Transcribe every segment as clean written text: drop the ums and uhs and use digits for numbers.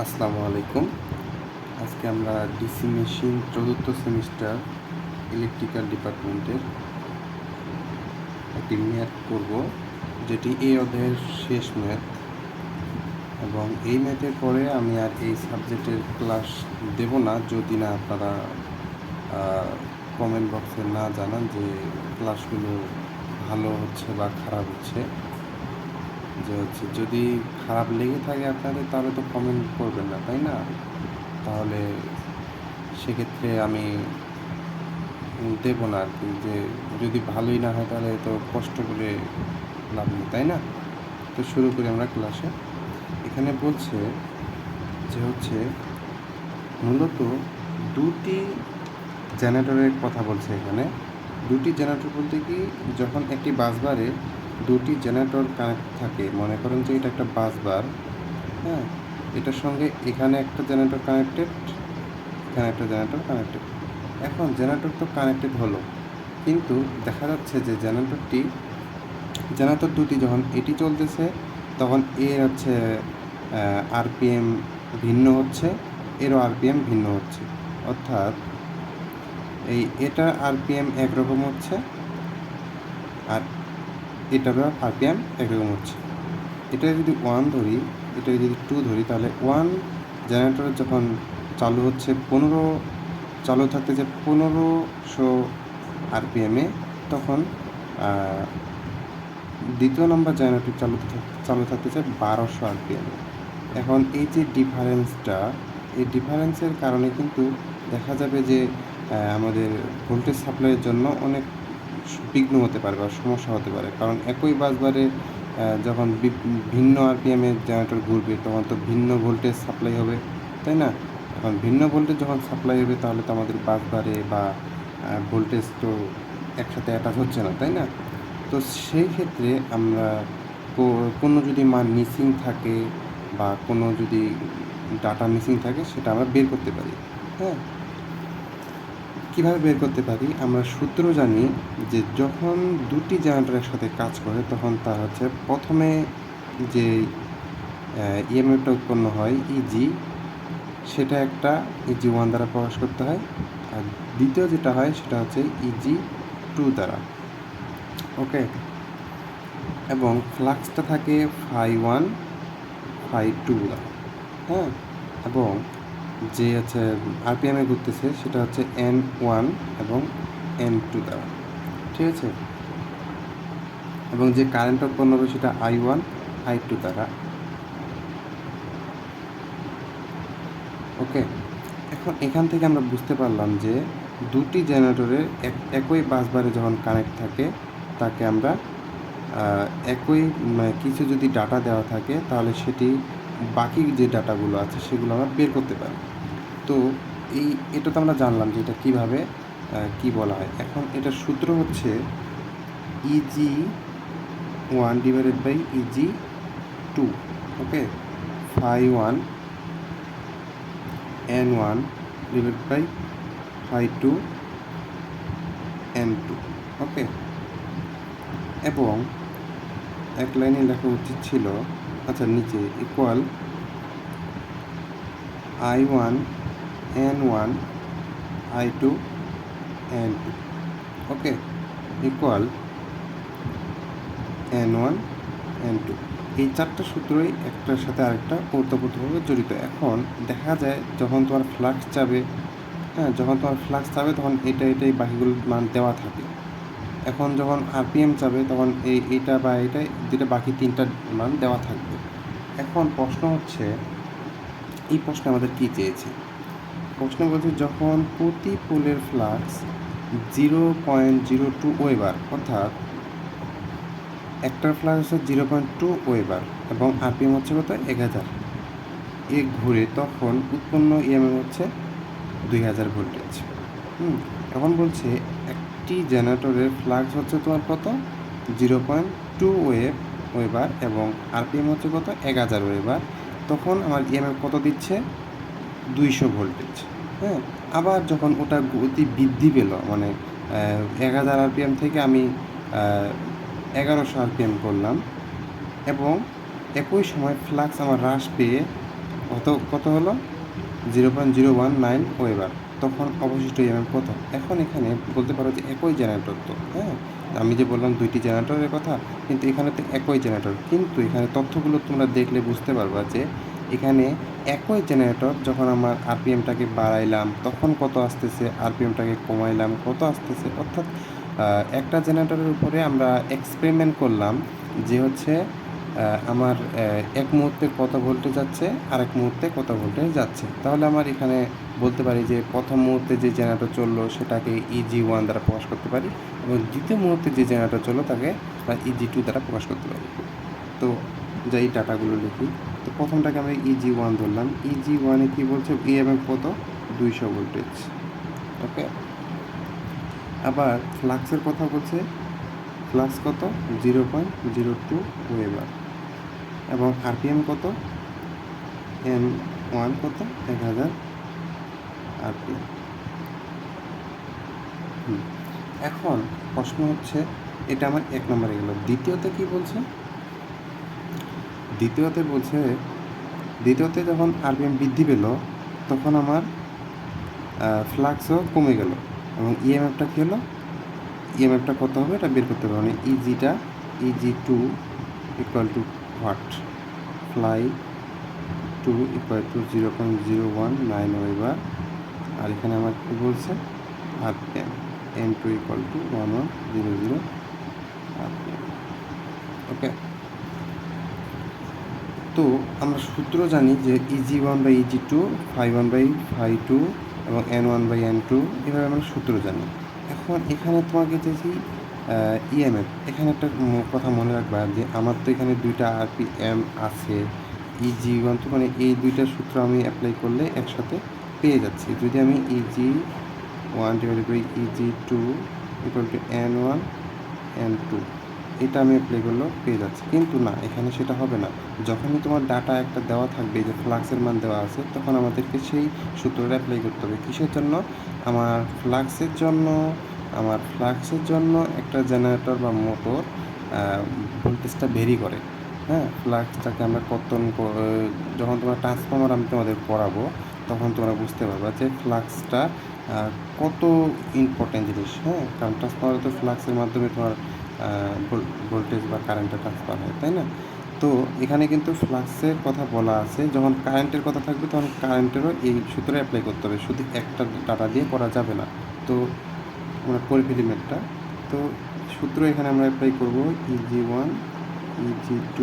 আসসালামু আলাইকুম। আজকে আমরা ডিসি মেশিন চতুর্থ সেমিস্টার ইলেকট্রিক্যাল ডিপার্টমেন্টের একটি ম্যাথ করব, যেটি এই অধ্যায়ের শেষ ম্যাথ। এবং এই ম্যাথের পরে আমি আর এই সাবজেক্টের ক্লাস দেব না, যদি না আপনারা কমেন্ট বক্সে না জানান যে ক্লাসগুলো ভালো হচ্ছে বা খারাপ হচ্ছে। যদি খারাপ লেগে থাকে আপনাদের, তাহলে তো কমেন্ট করবেন না, তাই না? তাহলে সেক্ষেত্রে আমি দেবো না আর কি। যে যদি ভালোই না হয় তাহলে তো কষ্ট করে লাভ নেই, তাই না? তো শুরু করি আমরা ক্লাসে। এখানে বলছে যে মূলত দুটি জেনারেটরের কথা বলছে। এখানে দুটি জেনারেটর বলতে কি, যখন একটি বাসবারে দুটি জেনারেটর কানেক্ট থাকে, মনে করেন যে এটা একটা বাসবার, হ্যাঁ, এটার সঙ্গে এখানে একটা জেনারেটর কানেক্টেড, এখানে একটা জেনারেটর কানেক্টেড। এখন জেনারেটর তো কানেক্টেড হলো, কিন্তু দেখা যাচ্ছে যে জেনারেটর দুটি যখন এটি চলতেছে, তখন এর হচ্ছে আরপিএম ভিন্ন হচ্ছে, এরও আরপিএম ভিন্ন হচ্ছে। অর্থাৎ এটা আরপিএম একরকম হচ্ছে, আর এটারও আরপিএম একরকম হচ্ছে। এটা যদি 1 ধরি, এটা যদি 2 ধরি, তাহলে 1 জেনারেটর যখন চালু হচ্ছে 15, চালু থাকতেছে 1500 আরপিএমে, তখন দ্বিতীয় নম্বর জেনারেটর চালু থাকতেছে 1200 আরপিএমে। এখন এই যে ডিফারেন্সটা, এই ডিফারেন্সের কারণে কিন্তু দেখা যাবে যে আমাদের ভোল্টেজ সাপ্লাইয়ের জন্য অনেক বিঘ্ন হতে পারে বা সমস্যা হতে পারে। কারণ একই বাসবারে যখন ভিন্ন আরপিএমের জেনারেটর ঘুরবে, তখন তো ভিন্ন ভোল্টেজ সাপ্লাই হবে, তাই না? এখন ভিন্ন ভোল্টেজ যখন সাপ্লাই হবে, তাহলে তো আমাদের বাসবারে বা ভোল্টেজ তো একসাথে অ্যাটাচ হচ্ছে না, তাই না? তো সেই ক্ষেত্রে আমরা কোনো যদি মান মিসিং থাকে বা কোনো যদি ডাটা মিসিং থাকে, সেটা আমরা বের করতে পারি। হ্যাঁ, কীভাবে বের করতে পারি? আমরা সূত্র জানি যে যখন দুটি জেনারেটর একসাথে কাজ করে, তখন তার হচ্ছে প্রথমে যে ইএমএফটা উৎপন্ন হয় ইজি, সেটা একটা ইজি 1 দ্বারা প্রকাশ করতে হয়। আর দ্বিতীয় যেটা হয় সেটা হচ্ছে ইজি 2 দ্বারা। ওকে, এবং ফ্লাক্সটা থাকে φ1 φ2 দ্বারা। হ্যাঁ, এবং যে হচ্ছে আরপিএমে ঘুরতেছে সেটা হচ্ছে N1 এবং N2 দ্বারা, ঠিক আছে? এবং যে কারেন্ট উৎপন্ন হবে সেটা I1 I2 দ্বারা। ওকে, এখন এখান থেকে আমরা বুঝতে পারলাম যে দুটি জেনারেটরের একই বাসবারে যখন কানেক্ট থাকে, তাকে আমরা একই কিছু যদি ডাটা দেওয়া থাকে, তাহলে সেটি বাকি যে ডাটাগুলো আছে সেগুলো আমরা বের করতে পারি। তো এটা তো আমরা জানলাম যে এটা কীভাবে কী বলা হয়। এখন এটার সূত্র হচ্ছে EG1 divided by EG2। Okay, φ1 N1 divided by φ2 N2। Okay, এবং এক লাইনে লেখা উচিত ছিল, আচ্ছা, নিচে equal I1 N1 I2 N2। ওকে, ইকুয়াল N1 N2। এই চারটা সূত্রই একটার সাথে আরেকটা ওতপ্রোতভাবে জড়িত। এখন দেখা যায় যখন তোমার ফ্লাক্স যাবে, তখন এটাই বাকিগুলোর মান দেওয়া থাকে। এখন যখন আরপিএম যাবে, তখন এইটা বা এইটা যেটা বাকি তিনটার মান দেওয়া থাকবে। এখন প্রশ্ন হচ্ছে, এই প্রশ্নে আমাদের কী চেয়েছে? প্রশ্ন বলছে যখন প্রতি পোলের ফ্লাক্স 0.02 ওয়েবার, অর্থাৎ একটার ফ্লাক্স হচ্ছে 0.2 ওয়েবার এবং আরপিএম হচ্ছে কত, 1000 ঘুরে, তখন উৎপন্ন ইএমএফ হচ্ছে 2000 ভোল্টেজ। এখন বলছে একটি জেনারেটরের ফ্লাক্স হচ্ছে তোমার কত, 0.2 ওয়েবার এবং আরপিএম হচ্ছে কত, 1000 ওয়েবার। তখন আমার ইএমএফ কত দিচ্ছে, 200 ভোল্টেজ। হ্যাঁ, আবার যখন ওটা গতি বৃদ্ধি পেল, মানে 1000 আরপিএম থেকে আমি 1100 আরপিএম করলাম, এবং একই সময় ফ্লাক্স আমার হ্রাস পেয়ে কত হলো 0.019 ওয়েবার। তখন অবশিষ্ট ইএমএফ কত? এখন এখানে বলতে পারো যে একই জেনারেটর তো, হ্যাঁ? আমি যে বললাম 2টি জেনারেটরের কথা, কিন্তু এখানে তো একই জেনারেটর। কিন্তু এখানে তথ্যগুলো তোমরা দেখলে বুঝতে পারবা যে এখানে একই জেনারেটর যখন আমার আরপিএমটাকে বাড়াইলাম তখন কত আসতেছে, আরপিএমটাকে কমাইলাম কত আসতেছে। অর্থাৎ একটা জেনারেটরের উপরে আমরা এক্সপেরিমেন্ট করলাম যে হচ্ছে আমার এক মুহূর্তে কত ভোল্টেজ যাচ্ছে আর এক মুহূর্তে কত ভোল্টেজ যাচ্ছে। তাহলে আমার এখানে বলতে পারি যে প্রথম মুহূর্তে যে জেনারেটর চললো সেটাকে EG1 দ্বারা প্রকাশ করতে পারি, এবং দ্বিতীয় মুহূর্তে যে জেনারেটর চললো তাকে EG2 দ্বারা প্রকাশ করতে পারি। তো যাই ডাটাগুলো লিখি। তো প্রথমটাকে আমরা EG1 ধরলাম। EG1-এ কী বলছে? ইএমএফ কত? 200 ভোল্টেজ। ওকে। আবার ফ্লাক্সের কথা বলছে। ফ্লাক্স কত? 0.02 ওয়েবার। এবং আরপিএম কত? N1 কত? 1000 আরপিএম। এখন প্রশ্ন হচ্ছে, এটা আমার 1 নম্বরে গেল। দ্বিতীয়তে কি বলছে? দ্বিতীয়তে যখন আরপিএম বৃদ্ধি পেল তখন আমার ফ্লাক্সও কমে গেল, এবং ইএমএফটা কী হলো? ইএমএফটা কত হবে এটা বের করতে পারবো। ইজিটা EG2 equal to what? Phi 2 equal to 0.019 weber. আর এখানে আমার কী বলছে? RPM N2 equal to 1100 RPM. Okay. তো আমরা সূত্র জানি যে EG1 বাই EG2, φ1 বাই φ2 এবং N1 বাই N2, এভাবে আমরা সূত্র জানি। এখন এখানে তোমাকে চাইছি ইএমএফ। এখানে একটা কথা মনে রাখবা যে আমার তো এখানে 2টা আরপিএম আছে। EG1 তো মানে এই 2টা সূত্র আমি অ্যাপ্লাই করলে একসাথে পেয়ে যাচ্ছি। যদি আমি EG1 divided by EG2 equal two N1 N2 এটা আমি অ্যাপ্লাই করলেও পেয়ে যাচ্ছি, কিন্তু না, এখানে সেটা হবে না। যখনই তোমার ডাটা একটা দেওয়া থাকবে যে ফ্লাক্সের মান দেওয়া আছে, তখন আমাদেরকে সেই সূত্রটা অ্যাপ্লাই করতে হবে। কিসের জন্য? আমার ফ্লাক্সের জন্য একটা জেনারেটর বা মোটর ভোল্টেজটা ভেরি করে, হ্যাঁ? ফ্লাক্সটাকে আমরা যখন তোমরা ট্রান্সফর্মার আমি তোমাদের পড়াবো তখন তোমরা বুঝতে পারবা যে ফ্লাক্সটা কত ইম্পর্টেন্ট জিনিস, হ্যাঁ? কারণ ট্রান্সফর্মারে তো ফ্লাক্সের মাধ্যমে তোমার ভোল্টেজ বা কারেন্টটা ট্রান্সফার হয়, তাই না? তো এখানে কিন্তু ফ্লাক্সের কথা বলা আছে। যখন কারেন্টের কথা থাকবে তখন কারেন্টেরও এই সূত্রে অ্যাপ্লাই করতে হবে, শুধু একটা ডাটা দিয়ে করা যাবে না। তো আমরা করে ফেলি ম্যাথটা। তো সূত্র এখানে আমরা অ্যাপ্লাই করব EG1 EG2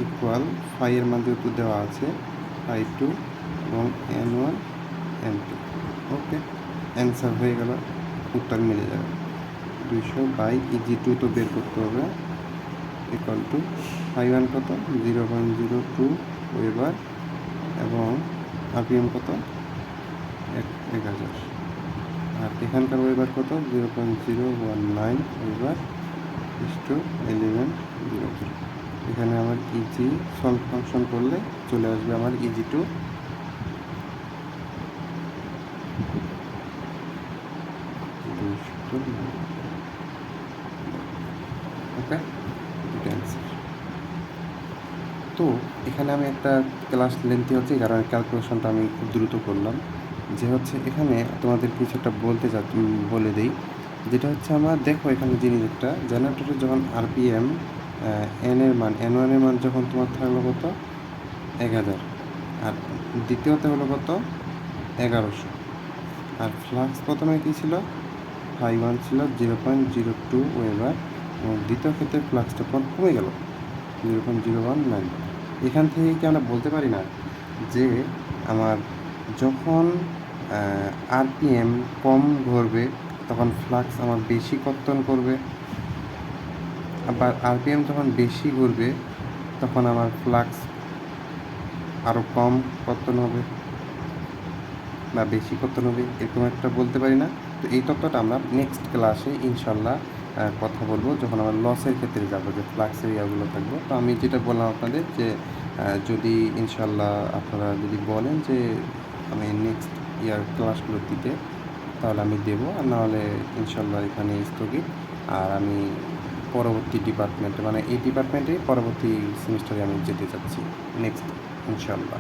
ইকুয়াল ফাইয়ের মান যেহেতু দেওয়া আছে φ2 এবং N1 N2। ওকে, অ্যান্সার হয়ে গেল, উত্তর মিলে যাবে। 200 বাই EG2 তো বের করতে হবে, ইকুয়াল টু φ1 কত? 0.02 ওয়েবার, এবং আরপিএম কত? 1000। আর এখানকার ওয়েবার কত? 0.019 ওয়েবার ইস্টু 1100। এখানে আমার ইজি সলভ ফাংশন করলে চলে আসবে আমার EG2 209। ওকে, এটা অ্যান্সার। তো এখানে আমি একটা ক্লাস লেন্থি হচ্ছে, কারণ ক্যালকুলেশনটা আমি খুব দ্রুত করলাম। যে হচ্ছে এখানে তোমাদের কিছু একটা বলে দিই, যেটা হচ্ছে আমার দেখো এখানে জিনিস একটা জেনারেটরের যখন আরপিএম N1 এর মান যখন তোমার থাকলো কত? 1000, আর দ্বিতীয়তে হলো কত? 1100। আর ফ্লাক্স প্রথমে কী ছিল? φ1 ছিল 0.02 ওয়েবার, এবং দ্বিতীয় ক্ষেত্রে ফ্লাক্সটা কমে গেল 0.019। এখান থেকে কি আমরা বলতে পারি না যে আমার যখন আরপিএম কম ঘুরবে তখন ফ্লাক্স আমার বেশি কর্তন করবে, আবার আরপিএম যখন বেশি ঘুরবে তখন আমার ফ্লাক্স আরও কম কর্তন হবে বা বেশি কর্তন হবে, এরকম একটা বলতে পারি না। তো এই তত্ত্বটা আমরা নেক্সট ক্লাসে ইনশাল্লাহ কথা বলবো, যখন আমরা লসের ক্ষেত্রে যাবো, যে ফ্লাক্সের ইয়াগুলো থাকবো। তো আমি যেটা বললাম আপনাদের যে যদি ইনশাল্লাহ আপনারা যদি বলেন যে আমি নেক্সট ইয়ার ক্লাসগুলো দিতে, তাহলে আমি দেবো, আর নাহলে ইনশাল্লাহ এখানে স্থগিত। আর আমি পরবর্তী ডিপার্টমেন্টে, মানে এই ডিপার্টমেন্টে পরবর্তী সেমিস্টারে আমি যেতে চাচ্ছি নেক্সট ইনশাল্লাহ।